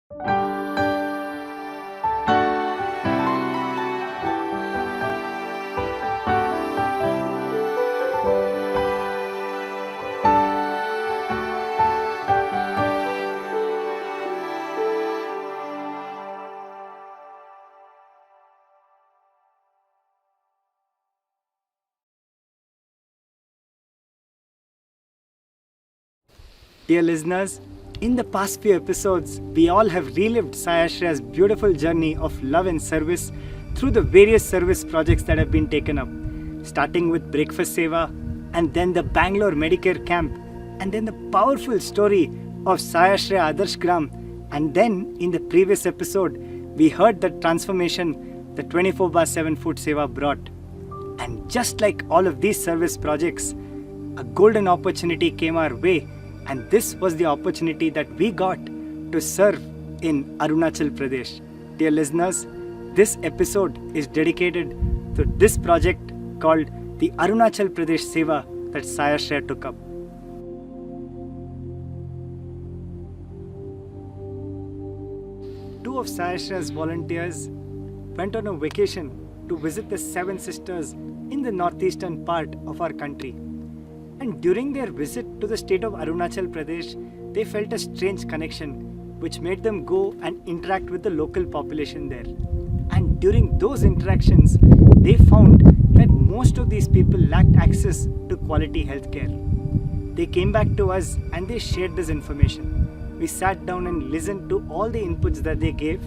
Dear listeners, in the past few episodes, we all have relived Sai Ashraya's beautiful journey of love and service through the various service projects that have been taken up, starting with Breakfast Seva, and then the Bangalore Medicare camp, and then the powerful story of Sai Ashraya Adarsh Gram, and then in the previous episode, we heard the transformation the 24/7 Food Seva brought. And just like all of these service projects, a golden opportunity came our way, and this was the opportunity that we got to serve in Arunachal Pradesh. Dear listeners, this episode is dedicated to this project called the Arunachal Pradesh Seva that Sai Ashraya took up. Two of Sai Ashraya's volunteers went on a vacation to visit the Seven Sisters in the northeastern part of our country. And during their visit to the state of Arunachal Pradesh, they felt a strange connection which made them go and interact with the local population there. And during those interactions, they found that most of these people lacked access to quality healthcare. They came back to us and they shared this information. We sat down and listened to all the inputs that they gave.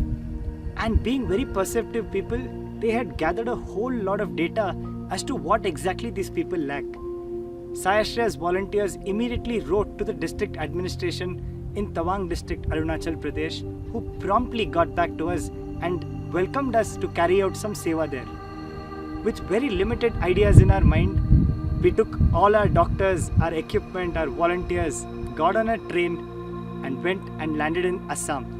And being very perceptive people, they had gathered a whole lot of data as to what exactly these people lack. Sai Ashraya's volunteers immediately wrote to the district administration in Tawang district, Arunachal Pradesh, who promptly got back to us and welcomed us to carry out some seva there. With very limited ideas in our mind, we took all our doctors, our equipment, our volunteers, got on a train and went and landed in Assam.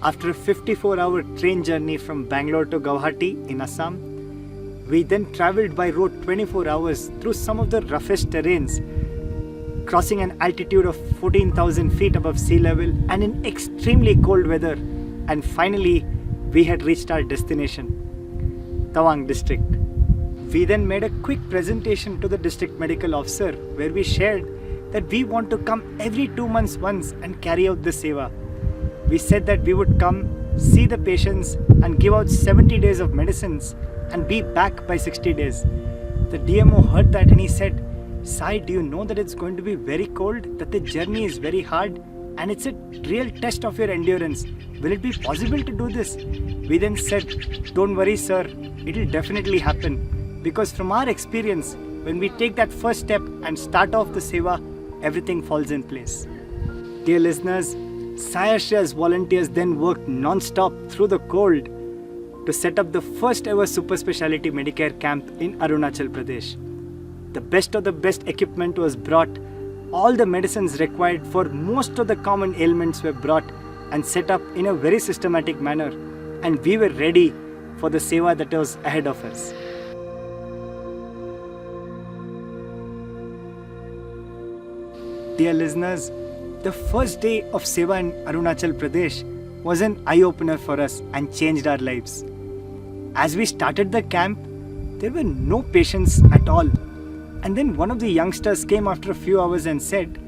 After a 54-hour train journey from Bangalore to Guwahati in Assam, we then travelled by road 24 hours through some of the roughest terrains, crossing an altitude of 14,000 feet above sea level and in extremely cold weather, and finally we had reached our destination, Tawang district. We then made a quick presentation to the district medical officer where we shared that we want to come every 2 months once and carry out the seva. We said that we would come, see the patients and give out 70 days of medicines and be back by 60 days. The DMO heard that and he said, "Sai, do you know that it's going to be very cold, that the journey is very hard and it's a real test of your endurance. Will it be possible to do this?" We then said, "Don't worry sir, it will definitely happen. Because from our experience, when we take that first step and start off the seva, everything falls in place." Dear listeners, Sai Ashraya's volunteers then worked non-stop through the cold to set up the first ever super speciality Medicare camp in Arunachal Pradesh. The best of the best equipment was brought, all the medicines required for most of the common ailments were brought and set up in a very systematic manner, and we were ready for the seva that was ahead of us. Dear listeners, the first day of seva in Arunachal Pradesh was an eye-opener for us and changed our lives. As we started the camp, there were no patients at all. And then one of the youngsters came after a few hours and said,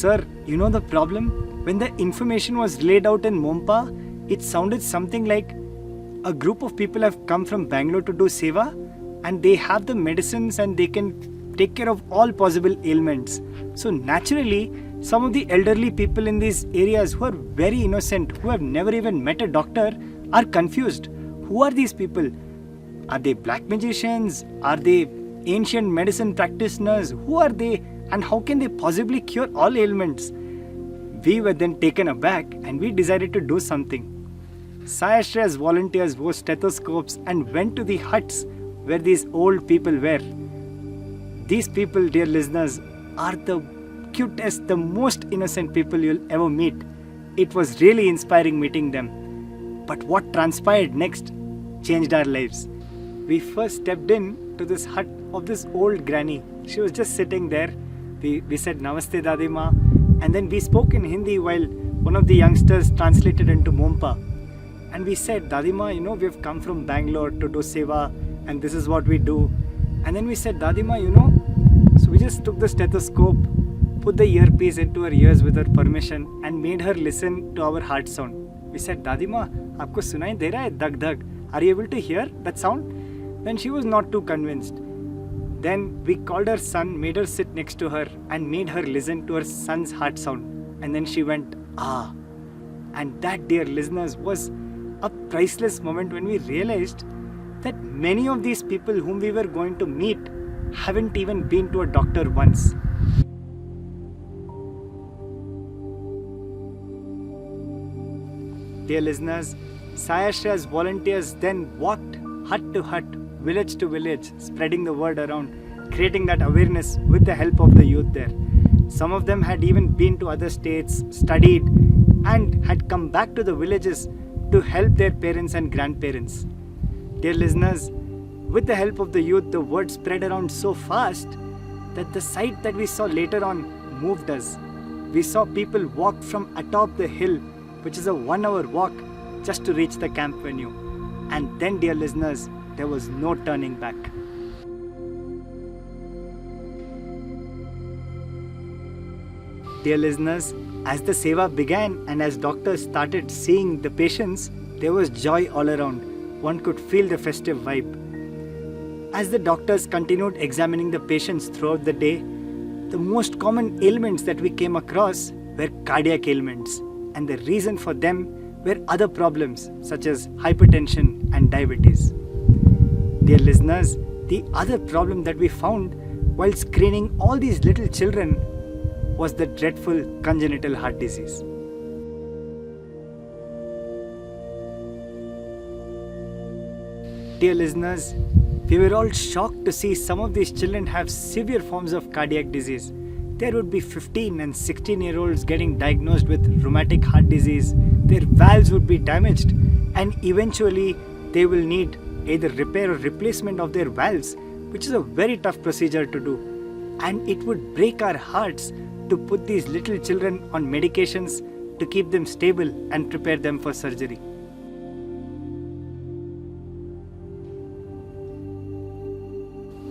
"Sir, you know the problem? When the information was laid out in Mompa, it sounded something like a group of people have come from Bangalore to do seva and they have the medicines and they can take care of all possible ailments. So naturally, some of the elderly people in these areas who are very innocent, who have never even met a doctor, are confused. Who are these people? Are they black magicians? Are they ancient medicine practitioners? Who are they? And how can they possibly cure all ailments?" We were then taken aback and we decided to do something. Sai Ashraya's volunteers wore stethoscopes and went to the huts where these old people were. These people, dear listeners, are the cutest, the most innocent people you'll ever meet. It was really inspiring meeting them. But what transpired next changed our lives. We first stepped in to this hut of this old granny. She was just sitting there We said Namaste Dadima, and then we spoke in Hindi while one of the youngsters translated into Mompa. And we said, Dadima, we've come from Bangalore to do seva, and this is what we do. And then we said, Dadima, so we just took the stethoscope, put the earpiece into her ears with her permission, and made her listen to our heart sound. We said, Dadima, aapko sunai de raha hai dag dag? Are you able to hear that sound? Then she was not too convinced. Then we called her son, made her sit next to her, and made her listen to her son's heart sound. And then she went, ah. And that, dear listeners, was a priceless moment when we realized that many of these people whom we were going to meet haven't even been to a doctor once. Dear listeners, Sayashra's volunteers then walked hut to hut, village to village, spreading the word around, creating that awareness with the help of the youth there. Some of them had even been to other states, studied, and had come back to the villages to help their parents and grandparents. Dear listeners, with the help of the youth, the word spread around so fast that the sight that we saw later on moved us. We saw people walk from atop the hill, which is a 1-hour walk, just to reach the camp venue. And then, dear listeners, there was no turning back. Dear listeners, as the seva began and as doctors started seeing the patients, there was joy all around. One could feel the festive vibe. As the doctors continued examining the patients throughout the day, the most common ailments that we came across were cardiac ailments, and the reason for them were other problems such as hypertension and diabetes. Dear listeners, the other problem that we found while screening all these little children was the dreadful congenital heart disease. Dear listeners, we were all shocked to see some of these children have severe forms of cardiac disease. There would be 15 and 16-year-olds getting diagnosed with rheumatic heart disease. Their valves would be damaged, and eventually they will need either repair or replacement of their valves, which is a very tough procedure to do. And it would break our hearts to put these little children on medications to keep them stable and prepare them for surgery.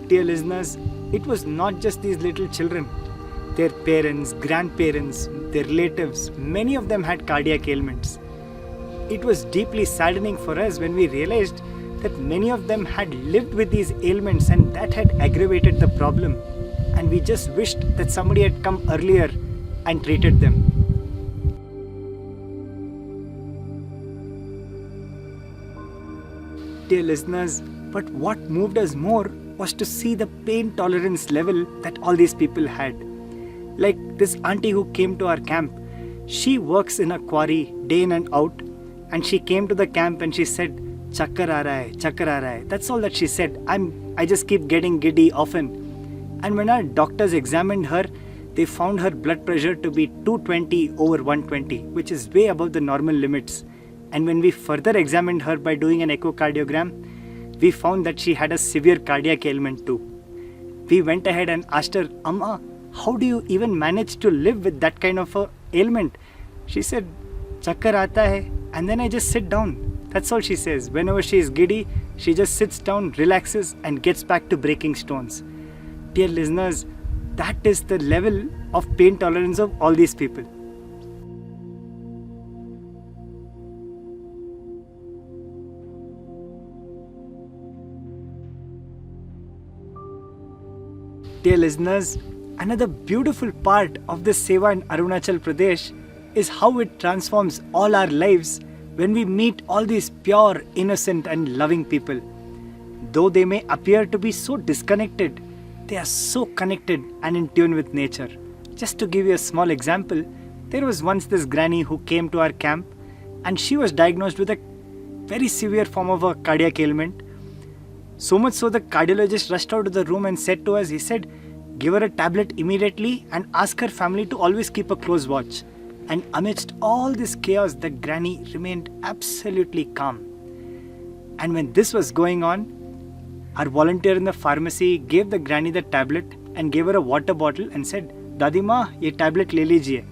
Dear listeners, it was not just these little children. Their parents, grandparents, their relatives, many of them had cardiac ailments. It was deeply saddening for us when we realized that many of them had lived with these ailments and that had aggravated the problem. And we just wished that somebody had come earlier and treated them. Dear listeners, but what moved us more was to see the pain tolerance level that all these people had. Like this auntie who came to our camp, she works in a quarry day in and out, and she came to the camp and she said, "Chakkar aa raha hai, chakkar aa raha hai." That's all that she said. I just keep getting giddy often. And when our doctors examined her, they found her blood pressure to be 220 over 120, which is way above the normal limits. And when we further examined her by doing an echocardiogram, we found that she had a severe cardiac ailment too. We went ahead and asked her, "Amma, how do you even manage to live with that kind of a ailment?" She said, "Chakkar aata hai, and then I just sit down." That's all she says. Whenever she is giddy, she just sits down, relaxes, and gets back to breaking stones. Dear listeners, that is the level of pain tolerance of all these people. Dear listeners, another beautiful part of this seva in Arunachal Pradesh is how it transforms all our lives when we meet all these pure, innocent and loving people. Though they may appear to be so disconnected, they are so connected and in tune with nature. Just to give you a small example, there was once this granny who came to our camp and she was diagnosed with a very severe form of a cardiac ailment. So much so the cardiologist rushed out of the room and said to us, he said, "Give her a tablet immediately and ask her family to always keep a close watch." And amidst all this chaos, the granny remained absolutely calm. And when this was going on, our volunteer in the pharmacy gave the granny the tablet and gave her a water bottle and said, दादी माँ ये tablet ले लीजिए.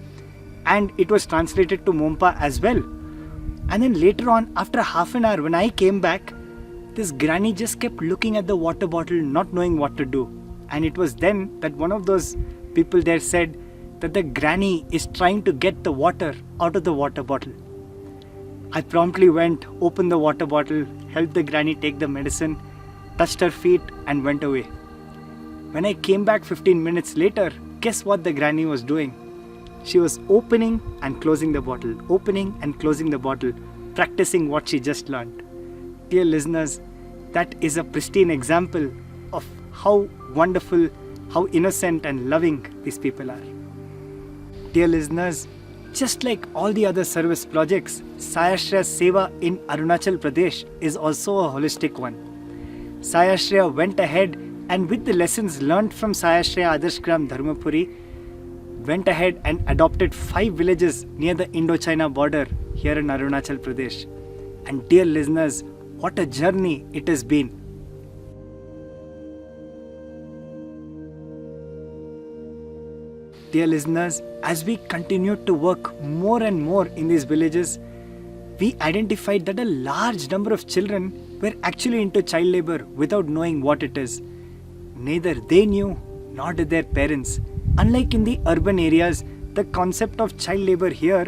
And it was translated to Mompa as well. And then later on, after half an hour, when I came back, this granny just kept looking at the water bottle, not knowing what to do. And it was then that one of those people there said that the granny is trying to get the water out of the water bottle. I promptly went, opened the water bottle, helped the granny take the medicine, touched her feet, and went away. When I came back 15 minutes later, guess what the granny was doing? She was opening and closing the bottle, opening and closing the bottle, practicing what she just learned. Dear listeners, that is a pristine example of how wonderful, how innocent and loving these people are. Dear listeners, just like all the other service projects, Sayashriya Seva in Arunachal Pradesh is also a holistic one. Sayashriya went ahead and with the lessons learned from Sayashriya Adarsh Dharmapuri, went ahead and adopted 5 villages near the Indo-China border here in Arunachal Pradesh. And dear listeners, what a journey it has been. Dear listeners, as we continued to work more and more in these villages, we identified that a large number of children were actually into child labor without knowing what it is. Neither they knew nor did their parents. Unlike in the urban areas, the concept of child labor here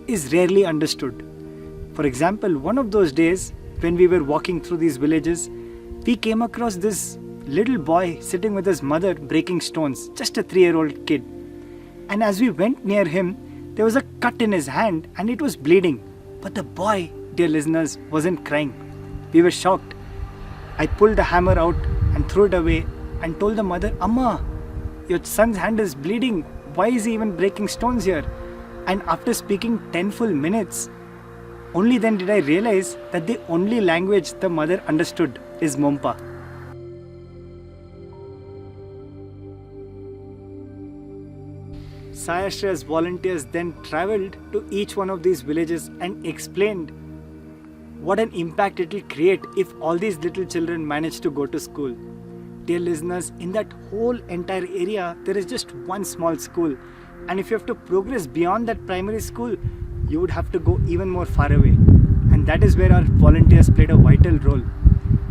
is rarely understood. For example, one of those days when we were walking through these villages, we came across this little boy sitting with his mother breaking stones, just a 3-year-old kid. And as we went near him, there was a cut in his hand and it was bleeding. But the boy, dear listeners, wasn't crying. We were shocked. I pulled the hammer out and threw it away and told the mother, Amma, your son's hand is bleeding. Why is he even breaking stones here? And after speaking 10 full minutes, only then did I realize that the only language the mother understood is Mompa. Sayashriya's volunteers then travelled to each one of these villages and explained what an impact it will create if all these little children manage to go to school. Dear listeners, in that whole entire area, there is just one small school. And if you have to progress beyond that primary school, you would have to go even more far away. And that is where our volunteers played a vital role.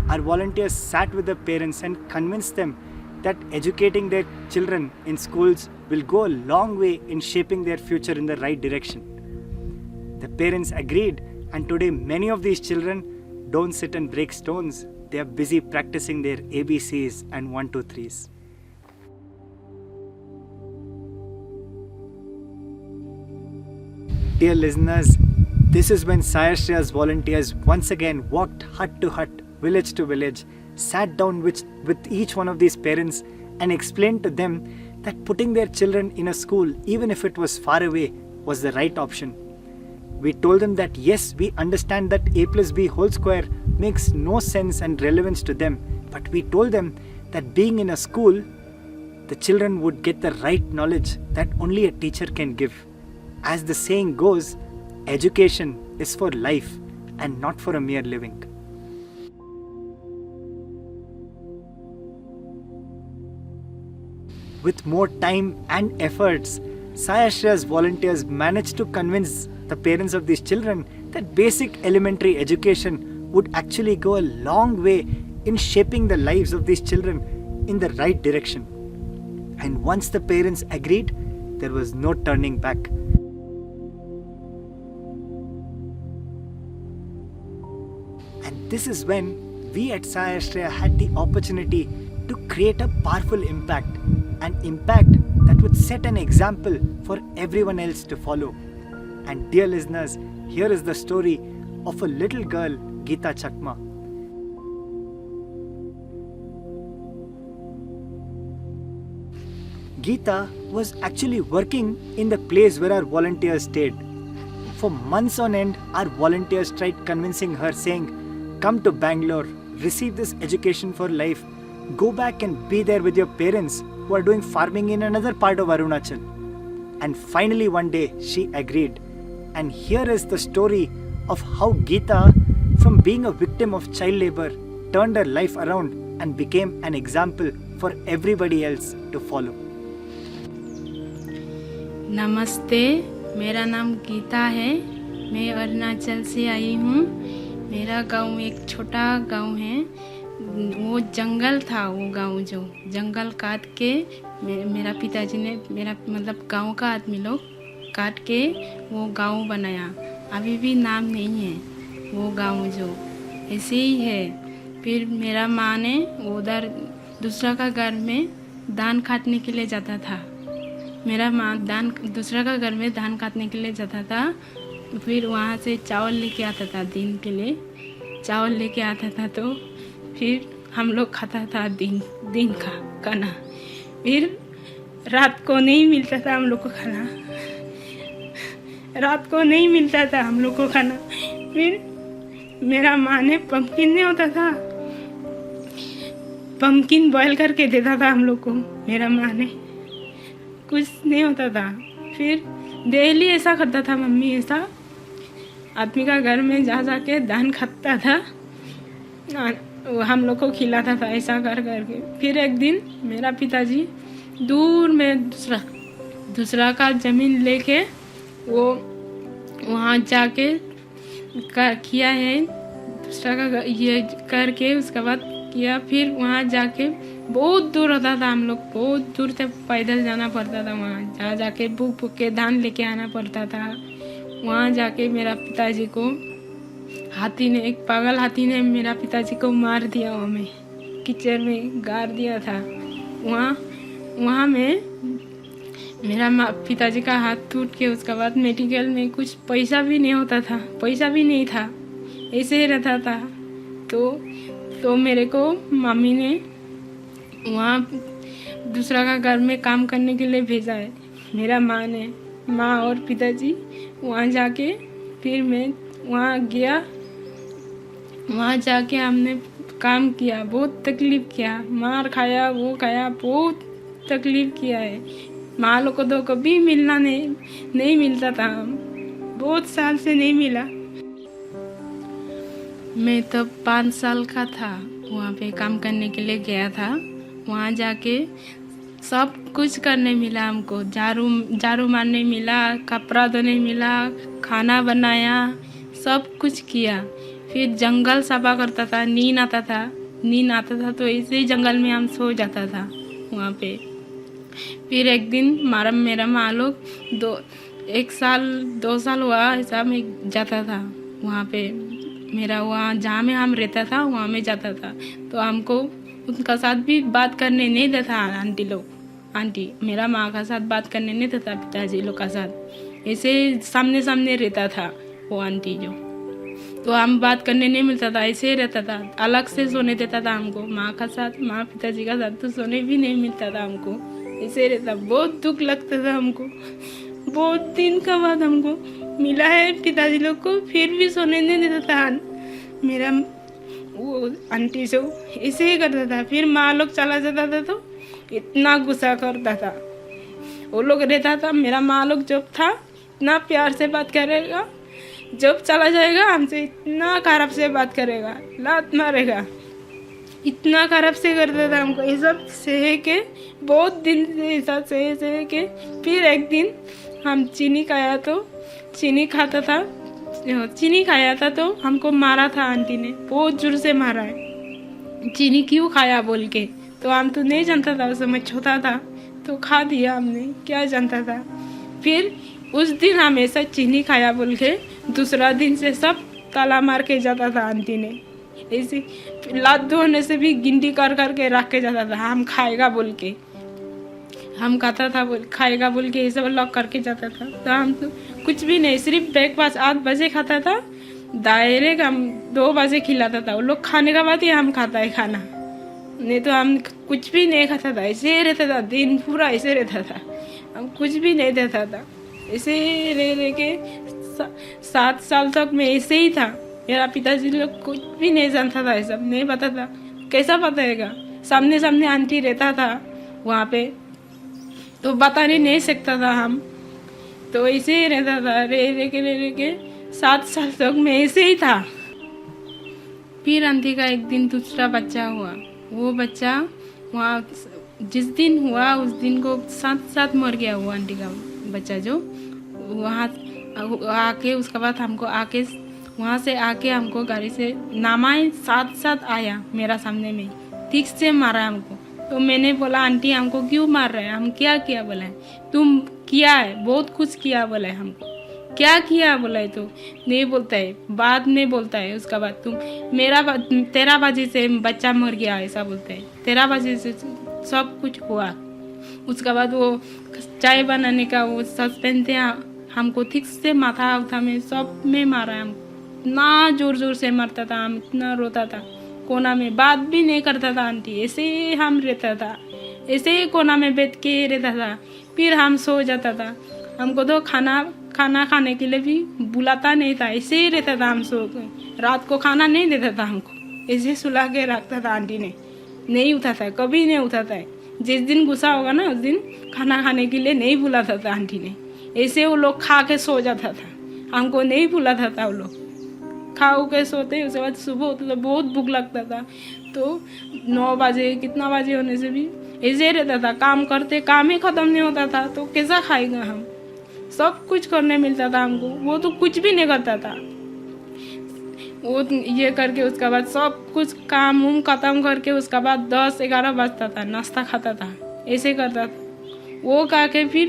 Our volunteers sat with the parents and convinced them that educating their children in schools will go a long way in shaping their future in the right direction. The parents agreed, and today many of these children don't sit and break stones. They are busy practicing their ABCs and 1, 2, 3s. Dear listeners, this is when Sayashriya's volunteers once again walked hut to hut, village to village, sat down with each one of these parents and explained to them that putting their children in a school, even if it was far away, was the right option. We told them that yes, we understand that A plus B whole square makes no sense and relevance to them, but we told them that being in a school, the children would get the right knowledge that only a teacher can give. As the saying goes, education is for life and not for a mere living. With more time and efforts, Sayashriya's volunteers managed to convince the parents of these children that basic elementary education would actually go a long way in shaping the lives of these children in the right direction. And once the parents agreed, there was no turning back. And this is when we at Sayashriya had the opportunity to create a powerful impact, an impact that would set an example for everyone else to follow. And dear listeners, here is the story of a little girl, Geeta Chakma. Geeta was actually working in the place where our volunteers stayed. For months on end, our volunteers tried convincing her, saying, "Come to Bangalore, receive this education for life, go back and be there with your parents who are doing farming in another part of Arunachal." And finally one day she agreed. And here is the story of how Geeta, from being a victim of child labor, turned her life around and became an example for everybody else to follow. नमस्ते, मेरा नाम गीता है। मैं अरुणाचल से आई हूँ। मेरा गांव एक छोटा गांव है। वो जंगल था, वो गांव जो जंगल काट के मेरा पिताजी ने, मेरा मतलब गांव का आदमी लोग काट के वो गांव बनाया। अभी भी नाम नहीं है वो गांव, जो ऐसे ही है। फिर मेरा माँ ने उधर दूसरा का घर में धान काटने के लिए जाता था। मेरा माँ दूसरा का घर में धान काटने के लिए जाता था। फिर वहाँ से चावल लेके आता था, दिन के लिए चावल लेके आता था। तो फिर हम लोग खाता था दिन का खाना। फिर रात को नहीं मिलता था हम लोग को खाना, रात को नहीं मिलता था हम लोग को खाना। फिर मेरा माँ ने पम्पकिन नहीं होता था, पम्पकिन बॉयल करके देता था हम लोग को। मेरा माँ ने कुछ नहीं होता था। फिर डेली ऐसा करता था मम्मी, ऐसा आदमी का घर में जा के धान खाता था, हम लोग को खिलाता था, ऐसा कर करके। फिर एक दिन मेरा पिताजी दूर में दूसरा का ज़मीन लेके वो वहाँ जाके किया है, दूसरा का ये करके उसके बाद किया। फिर वहाँ जाके बहुत दूर होता था, हम लोग बहुत दूर तक पैदल जाना पड़ता था। वहाँ जाके भूख के धान लेके आना पड़ता था। वहाँ जाके मेरा पिताजी को हाथी ने, एक पागल हाथी ने मेरा पिताजी को मार दिया। हमें कीचड़ में गाड़ दिया था। वहाँ में मेरा पिताजी का हाथ टूट के उसके बाद मेडिकल में कुछ पैसा भी नहीं होता था, पैसा भी नहीं था, ऐसे ही रहता था। तो मेरे को मम्मी ने वहाँ दूसरा का घर में काम करने के लिए भेजा है। मेरा माँ और पिताजी वहाँ जाके, फिर मैं वहाँ गया। वहाँ जाके हमने काम किया, बहुत तकलीफ़ किया, मार खाया, वो खाया, बहुत तकलीफ़ किया है। माँ लोग को तो कभी मिलना नहीं मिलता था, बहुत साल से नहीं मिला। मैं तो 5 साल का था, वहाँ पे काम करने के लिए गया था। वहाँ जाके सब कुछ करने मिला हमको, झाड़ू मारने मिला, कपड़ा धोने मिला, खाना बनाया, सब कुछ किया। फिर जंगल सफा करता था, नींद आता था तो ऐसे ही जंगल में हम सो जाता था वहाँ पे। फिर एक दिन मेरा माँ लोग 1 साल 2 साल हुआ ऐसा में जाता था वहाँ पे। मेरा वहाँ जहाँ में हम रहता था वहाँ में जाता था, तो हमको उनका साथ भी बात करने नहीं देता। आंटी मेरा माँ का साथ बात करने नहीं देता, पिताजी लोग का साथ ऐसे सामने रहता था वो आंटी जो। तो हम बात करने नहीं मिलता था, ऐसे ही रहता था, अलग से सोने देता था हमको। माँ पिताजी का साथ तो सोने भी नहीं मिलता था हमको, ऐसे रहता। बहुत दुख लगता था हमको। बहुत दिन का बाद हमको मिला है पिताजी लोग को, फिर भी सोने नहीं देता था मेरा वो आंटी जो, ऐसे ही करता था। फिर माँ लोग चला जाता था तो इतना गुस्सा करता था। वो लोग रहता था, मेरा माँ लोग जब था इतना प्यार से बात करेगा, जब चला जाएगा हमसे इतना खराब से बात करेगा, लात मारेगा, इतना खराब से करता था हमको। ये सब सह के बहुत दिन से ऐसा सह के फिर एक दिन हम चीनी खाया था तो हमको मारा था आंटी ने, बहुत जोर से मारा है। चीनी क्यों खाया बोल के, तो हम तो नहीं जानता था, उस समय छोटा था तो खा दिया हमने, क्या जानता था। फिर उस दिन हम ऐसा चीनी खाया बोल के दूसरा दिन से सब ताला मार के जाता था आंटी ने। ऐसे लात धोने से भी गिनती कर के रख के जाता था, हम खाएगा बोल के, हम खाता था खाएगा बोल के ये सब लॉक करके जाता था। तो हम तो कुछ भी नहीं, सिर्फ ब्रेकफास्ट 8 बजे खाता था, डायरेक्ट हम 2 बजे खिलाता था। वो लोग खाने का बाद ही हम खाता है खाना, नहीं तो हम कुछ भी नहीं खाता था। ऐसे रहता था, दिन पूरा ऐसे रहता था, हम कुछ भी नहीं देता था। ऐसे रह के 7 साल तक मैं ऐसे ही था। मेरा पिताजी लोग कुछ भी नहीं जानता था, ये सब नहीं पता था, कैसा बताएगा। सामने आंटी रहता था वहाँ पे, तो बताने नहीं सकता था हम, तो ऐसे ही रहता था। रह के 7 साल तक मैं ऐसे ही था। फिर आंटी का एक दिन दूसरा बच्चा हुआ, वो बच्चा वहाँ जिस दिन हुआ उस दिन को साथ मर गया वो आंटी का बच्चा जो वहाँ आके उसके बाद हमको आके वहाँ से आके हमको गाड़ी से नामाए साथ साथ आया मेरा सामने में, ठीक से मारा हमको। तो मैंने बोला आंटी हमको क्यों मार रहे हैं, हम क्या किया? बोला है तुम किया है, बहुत कुछ किया। बोला है हमको क्या किया? बोला है तो नहीं बोलता है, बाद में बोलता है। उसका बाद तुम तेरा वजह से बच्चा मर गया ऐसा बोलता है, तेरा वजह से सब कुछ हुआ। उसका बाद वो चाय बनाने का वो सस्पेंड थे, हमको ठीक से माथा उठा में सब में मारा। हम इतना जोर जोर से मारता था, हम इतना रोता था, कोना में बात भी नहीं करता था आंटी, ऐसे हम रहता था, ऐसे कोना में बैठ के रहता था। फिर हम सो जाता था, हमको तो खाना खाने के लिए भी बुलाता नहीं था, ऐसे ही रहता था। हम सो रात को खाना नहीं देता था हमको, ऐसे सुला के रखता था आंटी ने, नहीं उठाता है, कभी नहीं उठाता है। जिस दिन गुस्सा होगा ना उस दिन खाना खाने के लिए नहीं बुलाता था आंटी ने, ऐसे वो लोग खा के सो जाता था, हमको नहीं बुलाता था। वो लोग खा के सोते, उसके बाद सुबह होता था, बहुत भूख लगता था तो 9 बजे कितना बजे होने से भी ऐसे रहता था। काम करते काम ही ख़त्म नहीं होता था तो कैसा खाएगा हम? सब कुछ करने मिलता था हमको, वो तो कुछ भी नहीं करता था। वो ये करके उसके बाद सब कुछ काम उम ख़त्म करके उसके बाद 10-11 बजता था, नाश्ता खाता था, ऐसे करता था। वो खा के फिर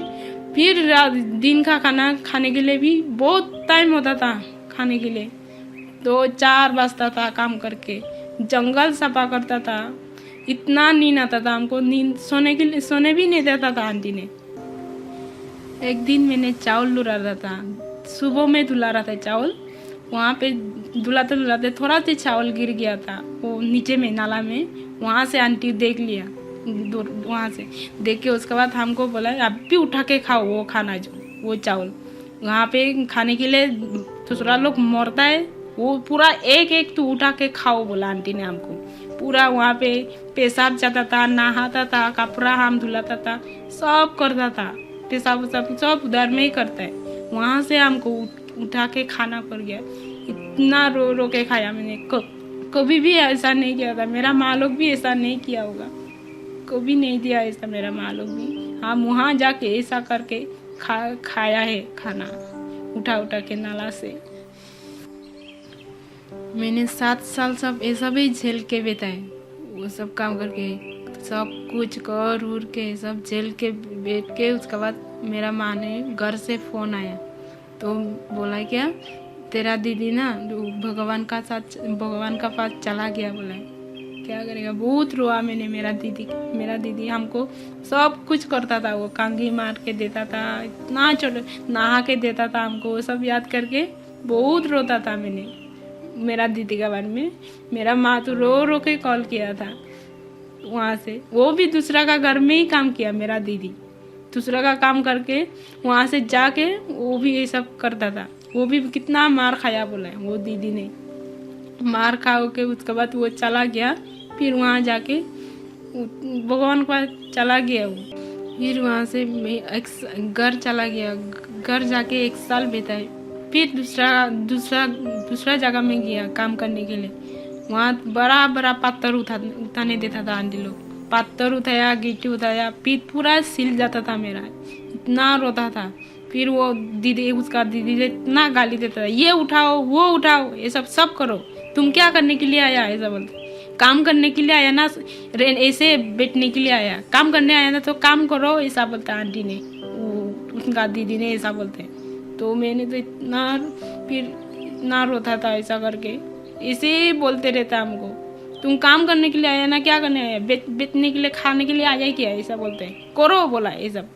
दिन का खाना खाने के लिए भी बहुत टाइम होता था खाने के लिए, तो 4 बजता था। काम करके जंगल सफा करता था, इतना नींद आता था हमको, नींद सोने भी नहीं देता था आंटी ने। एक दिन मैंने चावल धुला रहा था, सुबह में धुला रहा था चावल, वहाँ पे धुलाते थोड़ा सा चावल गिर गया था वो नीचे में नाला में। वहाँ से आंटी देख लिया, वहाँ से देख के उसके बाद हमको बोला आप भी उठा के खाओ वो खाना, जो वो चावल वहाँ पे खाने के लिए दूसरा लोग मरता है, वो पूरा एक तो उठा के खाओ बोला आंटी ने हमको। पूरा वहाँ पे पेशाब जाता था, नहाता था, कपड़ा हम धुलाता था, सब करता था, पेशाब सब उधर में ही करता है। वहाँ से हमको उठा के खाना पड़ गया, इतना रो के खाया मैंने। कभी भी ऐसा नहीं किया था, मेरा माँ लोग भी ऐसा नहीं किया होगा, कभी नहीं दिया ऐसा मेरा माँ लोग भी। हम वहाँ जाके ऐसा करके खाया है खाना, उठा के नाला से। मैंने 7 साल सब ऐसा भी झेल के बिताए, वो सब काम करके सब कुछ कर उर के सब झेल के बैठ के। उसके बाद मेरा माँ ने घर से फ़ोन आया तो बोला क्या तेरा दीदी ना भगवान का पास चला गया। बोला क्या करेगा, बहुत रोआ मैंने। मेरा दीदी हमको सब कुछ करता था, वो कांगी मार के देता था, इतना छोटे नहा के देता था हमको, वो सब याद करके बहुत रोता था मैंने मेरा दीदी के बारे में। मेरा माँ तो रो के कॉल किया था वहाँ से, वो भी दूसरा का घर में ही काम किया। मेरा दीदी दूसरा का काम करके वहाँ से जाके वो भी ये सब करता था, वो भी कितना मार खाया बोला है वो दीदी ने। मार खा के उसके बाद वो चला गया, फिर वहाँ जाके भगवान के पास चला गया वो। फिर वहाँ से घर चला गया, घर जाके 1 साल बिताए। फिर दूसरा जगह में गया काम करने के लिए, वहाँ बड़ा पत्थर उठाने देता था आंटी लोग। पत्थर उठाया, गिट्टी उठाया, पीठ पूरा सिल जाता था मेरा, इतना रोता था। फिर वो उसका दीदी इतना गाली देता था, ये उठाओ वो उठाओ, ये सब करो, तुम क्या करने के लिए आया ऐसा बोलते। काम करने के लिए आया ना, ऐसे बैठने के लिए आया, काम करने आया ना तो काम करो ऐसा बोलता आंटी ने, उनका दीदी ने ऐसा बोलते। तो मैंने तो इतना रोता था ऐसा करके, ऐसे ही बोलते रहता हमको, तुम काम करने के लिए आया ना, क्या करने आया, बेचने के लिए खाने के लिए आया क्या ऐसा बोलते हैं, करो बोला ये सब।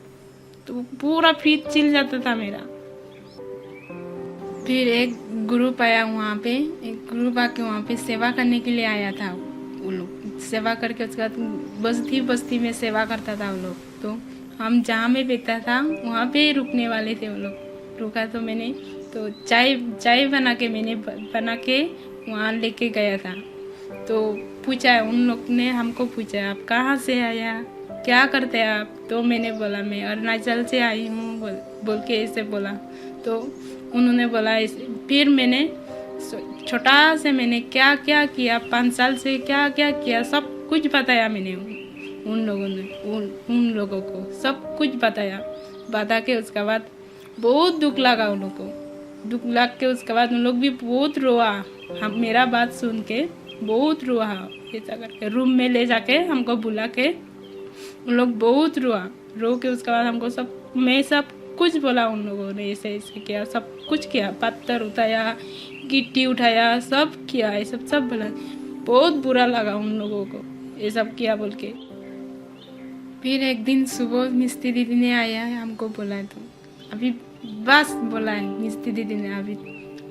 तो पूरा फीट चिल जाता था मेरा। फिर एक ग्रुप आया वहाँ पे, एक ग्रुप आके वहाँ पे सेवा करने के लिए आया था। वो लोग सेवा करके उसके बाद बस्ती में सेवा करता था वो लोग। तो हम जहाँ में बैठता था वहाँ पे रुकने वाले थे वो लोग। रुका तो मैंने तो चाय बना के वहाँ लेके गया था। तो पूछा, उन लोग ने हमको पूछा आप कहाँ से आया, क्या करते हैं आप? तो मैंने बोला मैं अरुणाचल से आई हूँ बोल के ऐसे बोला। तो उन्होंने बोला ऐसे। फिर मैंने छोटा से मैंने क्या क्या किया, 5 साल से क्या क्या किया सब कुछ बताया मैंने। उन लोगों को सब कुछ बताया। बता के उसके बाद बहुत दुख लगा उन लोग को। दुख लग के उसके बाद उन लोग भी बहुत रोआ, हम मेरा बात सुन के बहुत रोआ। ऐसा करके रूम में ले जाके हमको बुला के उन लोग बहुत रोआ। रो के उसके बाद हमको सब कुछ बोला उन लोगों ने, ऐसे ऐसे किया, सब कुछ किया, पत्थर उठाया, गिट्टी उठाया, सब किया, ये सब बोला। बहुत बुरा लगा उन लोगों को ये सब किया बोल के। फिर एक दिन सुबह मिस्त्री दीदी ने आया, हमको बोला तो अभी बस बोला है मिस्त्री दीदी ने, अभी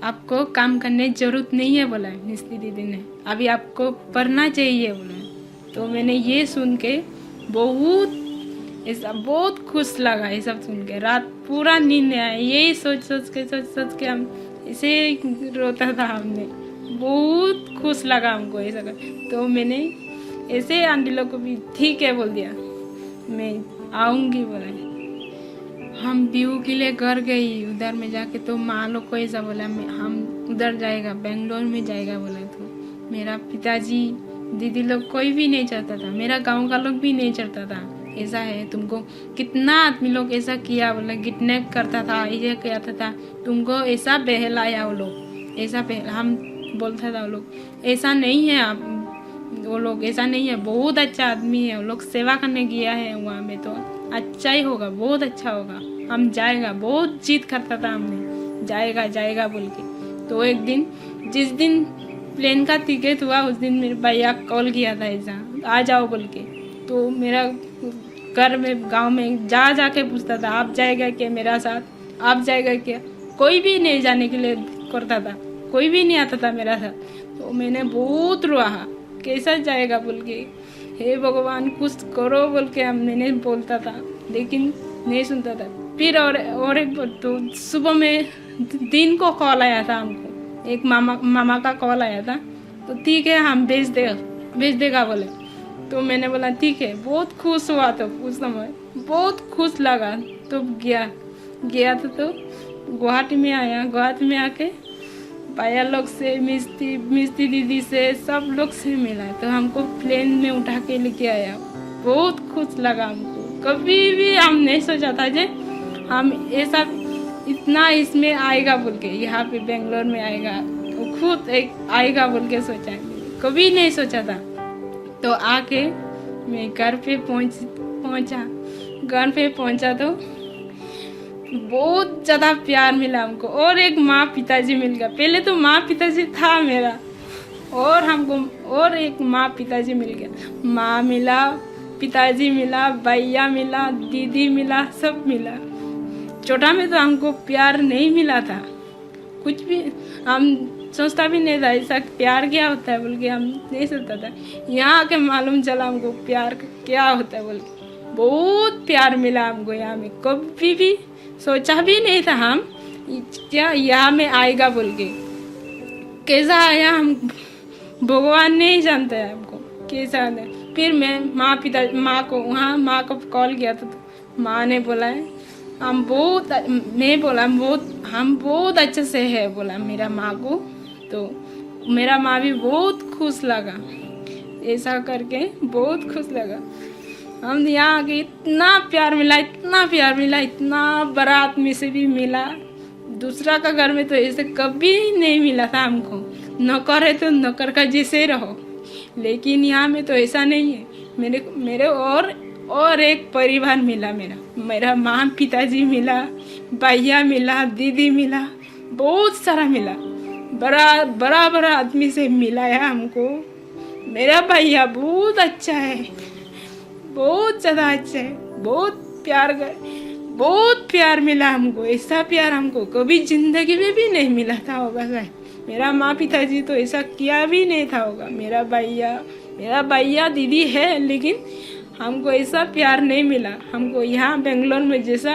आपको काम करने जरूरत नहीं है बोला है मिस्त्री दीदी ने, अभी आपको पढ़ना चाहिए बोला है। तो मैंने ये सुन के बहुत खुश लगा, ये सब सुन के रात पूरा नींद नहीं आया। यही सोच के हम इसे रोता था। हमने बहुत खुश लगा हमको ऐसा कर। तो मैंने ऐसे आंटी लोग को भी ठीक है बोल दिया, मैं आऊँगी बोला। हम व्यू के लिए घर गई, उधर में जाके तो माँ लोग को ऐसा बोला हम उधर जाएगा, बेंगलोर में जाएगा बोला। तो मेरा पिताजी दीदी लोग कोई भी नहीं चाहता था, मेरा गांव का लोग भी नहीं चाहता था। ऐसा है तुमको कितना आदमी लोग ऐसा किया बोला, किडनैप करता था, ये कहता था तुमको ऐसा बहलाया वो लोग, ऐसा हम बोलता था वो लोग ऐसा नहीं है, आप वो लोग ऐसा नहीं है, बहुत अच्छा आदमी है, वो लोग सेवा करने गया है वहाँ में, तो अच्छा ही होगा, बहुत अच्छा होगा, हम जाएगा। बहुत जिद करता था हमने, जाएगा बोल के। तो एक दिन जिस दिन प्लेन का टिकट हुआ उस दिन मेरे भैया कॉल किया था ऐसा आ जाओ बोल के। तो मेरा घर में गांव में जाके पूछता था आप जाएगा क्या मेरा साथ, आप जाएगा क्या, कोई भी नहीं जाने के लिए करता था, कोई भी नहीं आता था मेरा साथ। तो मैंने बहुत रोआ कैसा जाएगा बोल के, हे भगवान कुछ करो बोल के मैंने बोलता था, लेकिन नहीं सुनता था। फिर और एक तो सुबह में दिन को कॉल आया था हमको, एक मामा का कॉल आया था। तो ठीक है हम भेज देगा बोले। तो मैंने बोला ठीक है, बहुत खुश हुआ। तो उस समय बहुत खुश लगा। तो गया तो गुवाहाटी में आया। गुवाहाटी में आके भैया लोग से मिस्त्री दीदी से सब लोग से मिला। तो हमको प्लेन में उठा के लेके आया, बहुत खुश लगा हमको। कभी भी हम नहीं सोचा था जे हम ऐसा इतना इसमें आएगा बोल के, यहाँ पे बेंगलोर में आएगा तो खुद एक आएगा बोल के सोचा, कभी नहीं सोचा था। तो आके मैं घर पे पहुंचा। घर पे पहुंचा तो बहुत ज़्यादा प्यार मिला हमको, और एक माँ पिताजी मिल गया। पहले तो माँ पिताजी था मेरा, और हमको और एक माँ पिताजी मिल गया। माँ मिला, पिताजी मिला, भैया मिला, दीदी मिला, सब मिला। छोटा में तो हमको प्यार नहीं मिला था, कुछ भी हम सोचता भी नहीं था ऐसा प्यार क्या होता है बोल के, हम नहीं सोचता था। यहाँ आके मालूम चला हमको प्यार क्या होता है बोल के। बहुत प्यार मिला हमको यहाँ में, कभी भी सोचा भी नहीं था हम क्या यहाँ में आएगा बोल के। कैसा आया हम भगवान नहीं जानता है हमको कैसा आया। फिर मैं माँ को कॉल किया था। तो माँ ने बोला है हम बहुत अच्छे से है बोला मेरा माँ को। तो मेरा माँ भी बहुत खुश लगा, ऐसा करके बहुत खुश लगा। हम यहाँ आके इतना प्यार मिला, इतना बड़ा आदमी से भी मिला। दूसरा का घर में तो ऐसे कभी नहीं मिला था हमको, नौकर है तो नौकर का जैसे रहो, लेकिन यहाँ में तो ऐसा नहीं है। मेरे और एक परिवार मिला, मेरा माँ पिताजी मिला, भैया मिला, दीदी मिला, बहुत सारा मिला। बड़ा आदमी से मिला है हमको। मेरा भैया बहुत अच्छा है, बहुत ज़्यादा अच्छा है, बहुत प्यार मिला हमको। ऐसा प्यार हमको कभी जिंदगी में भी नहीं मिला था होगा शायद। मेरा माँ पिताजी तो ऐसा किया भी नहीं था होगा। मेरा भैया दीदी है, लेकिन हमको ऐसा प्यार नहीं मिला। हमको यहाँ बेंगलोर में जैसा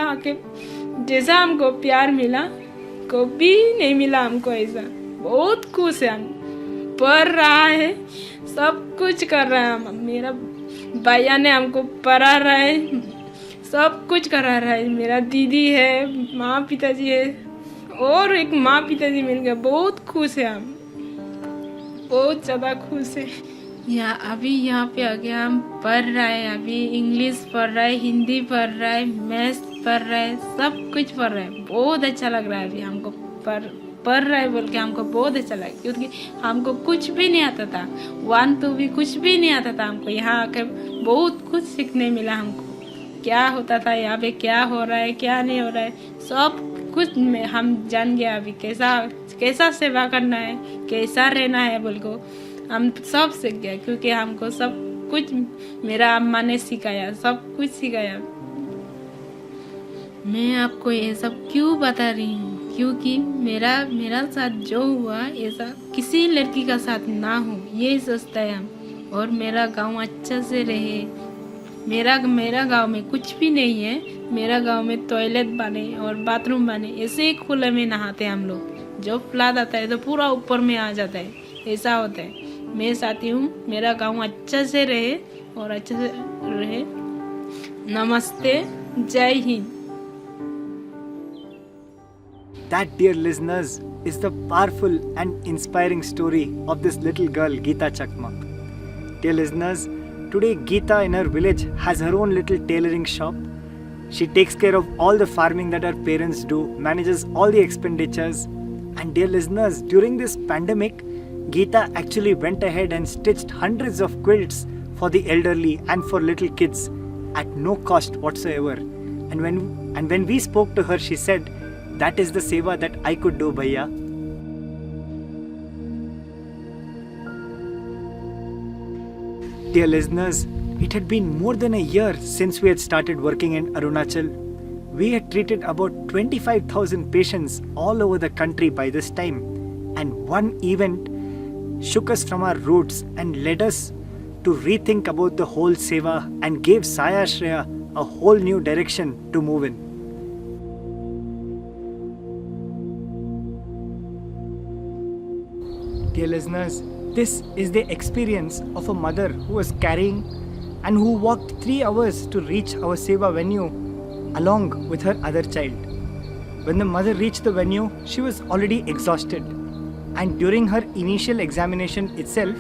हमको प्यार मिला कभी नहीं मिला हमको ऐसा। बहुत खुश है, हम पढ़ रहा है, सब कुछ कर रहा है। मेरा भैया ने हमको पढ़ा रहा है, सब कुछ करा रहा है। मेरा दीदी है, माँ पिताजी है, और एक माँ पिताजी मिल गया। बहुत खुश है हम, बहुत ज़्यादा खुश है। अभी यहाँ पे आके हम पढ़ रहे हैं, अभी इंग्लिश पढ़ रहे हैं, हिंदी पढ़ रहे हैं, मैथ्स पढ़ रहे हैं, सब कुछ पढ़ रहे हैं। बहुत अच्छा लग रहा है अभी हमको पढ़ रहे हैं बोल के हमको बहुत अच्छा लगा, क्योंकि हमको कुछ भी नहीं आता था, 1 2 भी कुछ भी नहीं आता था हमको। यहाँ आके बहुत कुछ सीखने मिला हमको, क्या होता था यहाँ पे, क्या हो रहा है, क्या नहीं हो रहा है, सब कुछ में हम जान गया अभी कैसा सेवा करना है, कैसा रहना है बोल को हम सब सीख गए, क्योंकि हमको सब कुछ मेरा अम्मा ने सिखाया, सब कुछ सिखाया। मैं आपको ये सब क्यों बता रही हूँ, क्योंकि मेरा साथ जो हुआ ऐसा किसी लड़की का साथ ना हो, ये सोचता है हम। और मेरा गांव अच्छा से रहे। मेरा गांव में कुछ भी नहीं है, मेरा गांव में टॉयलेट बने और बाथरूम बने, ऐसे ही खुले में नहाते हम लोग। जो फ्लड आता है तो पूरा ऊपर में आ जाता है, ऐसा होता है। मैं चाहती हूँ मेरा गांव अच्छा से रहे और अच्छे से रहे। नमस्ते, जय Hind. That, dear listeners, is the powerful and inspiring story of this little girl, Geeta Chakmak. Dear listeners, today Geeta in her village has her own little tailoring shop. She takes care of all the farming that her parents do, manages all the expenditures. And dear listeners, during this pandemic, Geeta actually went ahead and stitched hundreds of quilts for the elderly and for little kids at no cost whatsoever. And when we spoke to her, she said, "That is the seva that I could do, bhaiya." Dear listeners, it had been more than a year since we had started working in Arunachal. We had treated about 25,000 patients all over the country by this time, and one event shook us from our roots and led us to rethink about the whole seva and gave Sai Ashraya a whole new direction to move in. Dear listeners, this is the experience of a mother who was carrying and who walked 3 hours to reach our seva venue along with her other child. When the mother reached the venue, she was already exhausted, and during her initial examination itself,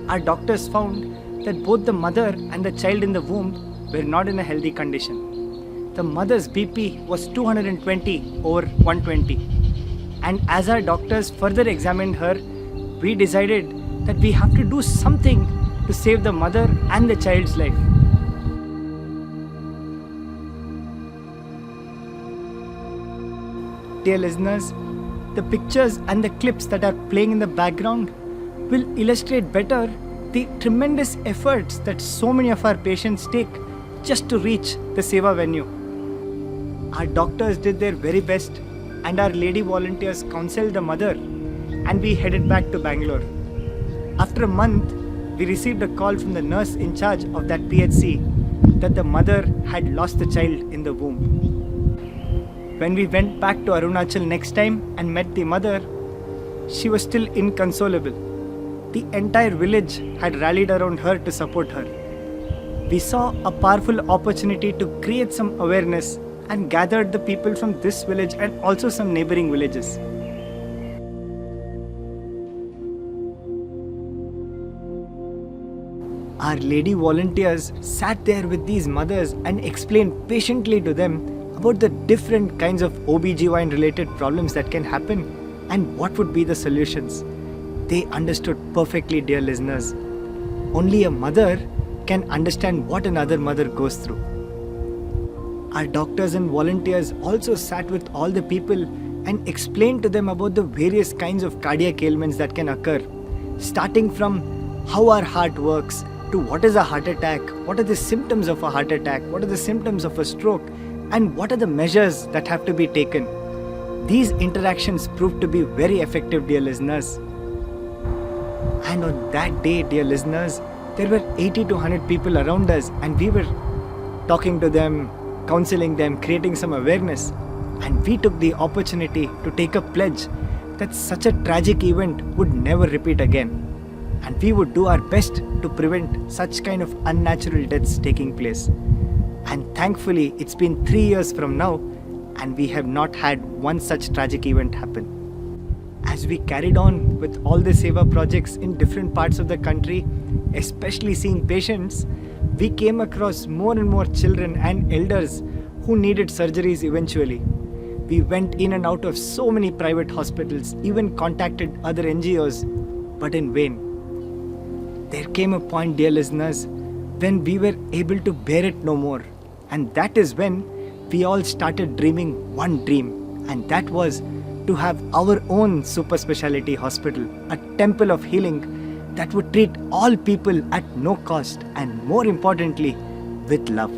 our doctors found that both the mother and the child in the womb were not in a healthy condition. The mother's BP was 220 over 120, and as our doctors further examined her, we decided that we have to do something to save the mother and the child's life. Dear listeners, the pictures and the clips that are playing in the background will illustrate better the tremendous efforts that so many of our patients take just to reach the seva venue. Our doctors did their very best, and our lady volunteers counseled the mother, and we headed back to Bangalore. After a month, we received a call from the nurse in charge of that PHC that the mother had lost the child in the womb. When we went back to Arunachal next time and met the mother, she was still inconsolable. The entire village had rallied around her to support her. We saw a powerful opportunity to create some awareness and gathered the people from this village and also some neighboring villages. Our lady volunteers sat there with these mothers and explained patiently to them about the different kinds of OBGYN related problems that can happen and what would be the solutions. They understood perfectly, dear listeners. Only a mother can understand what another mother goes through. Our doctors and volunteers also sat with all the people and explained to them about the various kinds of cardiac ailments that can occur, starting from how our heart works to what is a heart attack, what are the symptoms of a heart attack, what are the symptoms of a stroke, and what are the measures that have to be taken. These interactions proved to be very effective, dear listeners. And on that day, dear listeners, there were 80 to 100 people around us, and we were talking to them, counseling them, creating some awareness. And we took the opportunity to take a pledge that such a tragic event would never repeat again. And we would do our best to prevent such kind of unnatural deaths taking place. And thankfully, it's been 3 years from now, and we have not had one such tragic event happen. As we carried on with all the Seva projects in different parts of the country, especially seeing patients, we came across more and more children and elders who needed surgeries eventually. We went in and out of so many private hospitals, even contacted other NGOs, but in vain. There came a point, dear listeners, when we were able to bear it no more. And that is when we all started dreaming one dream, and that was to have our own super specialty hospital, a temple of healing that would treat all people at no cost and, more importantly, with love.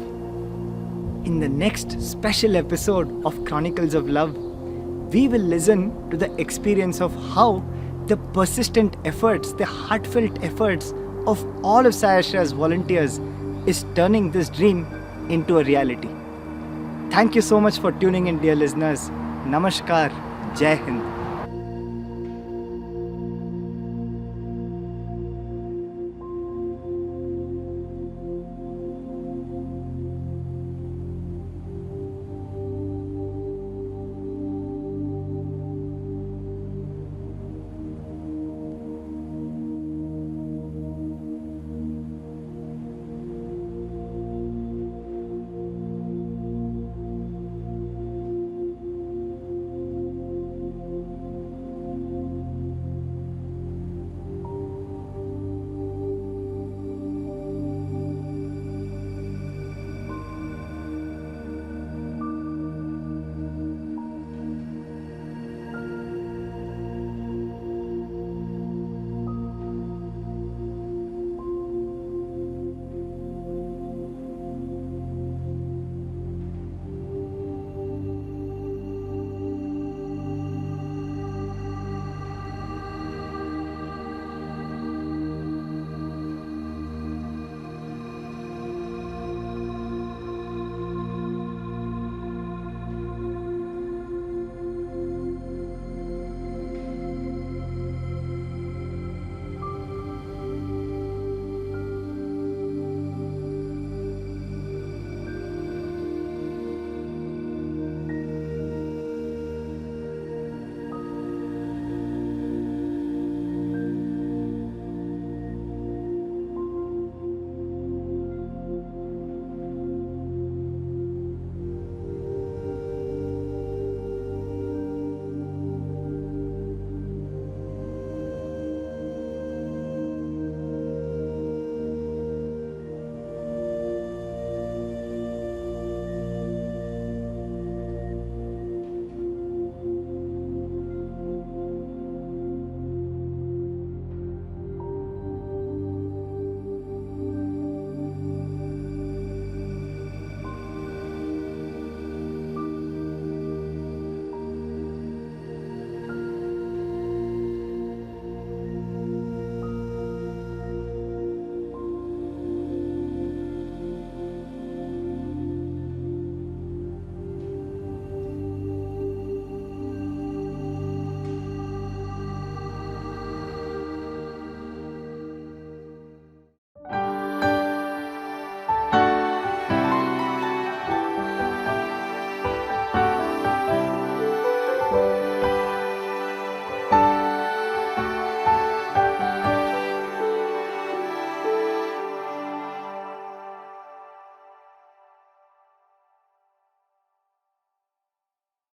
In the next special episode of Chronicles of Love, we will listen to the experience of how the persistent efforts, the heartfelt efforts of all of Sai Ashra's volunteers is turning this dream into a reality. Thank you so much for tuning in, dear listeners. Namaskar. Jai Hind.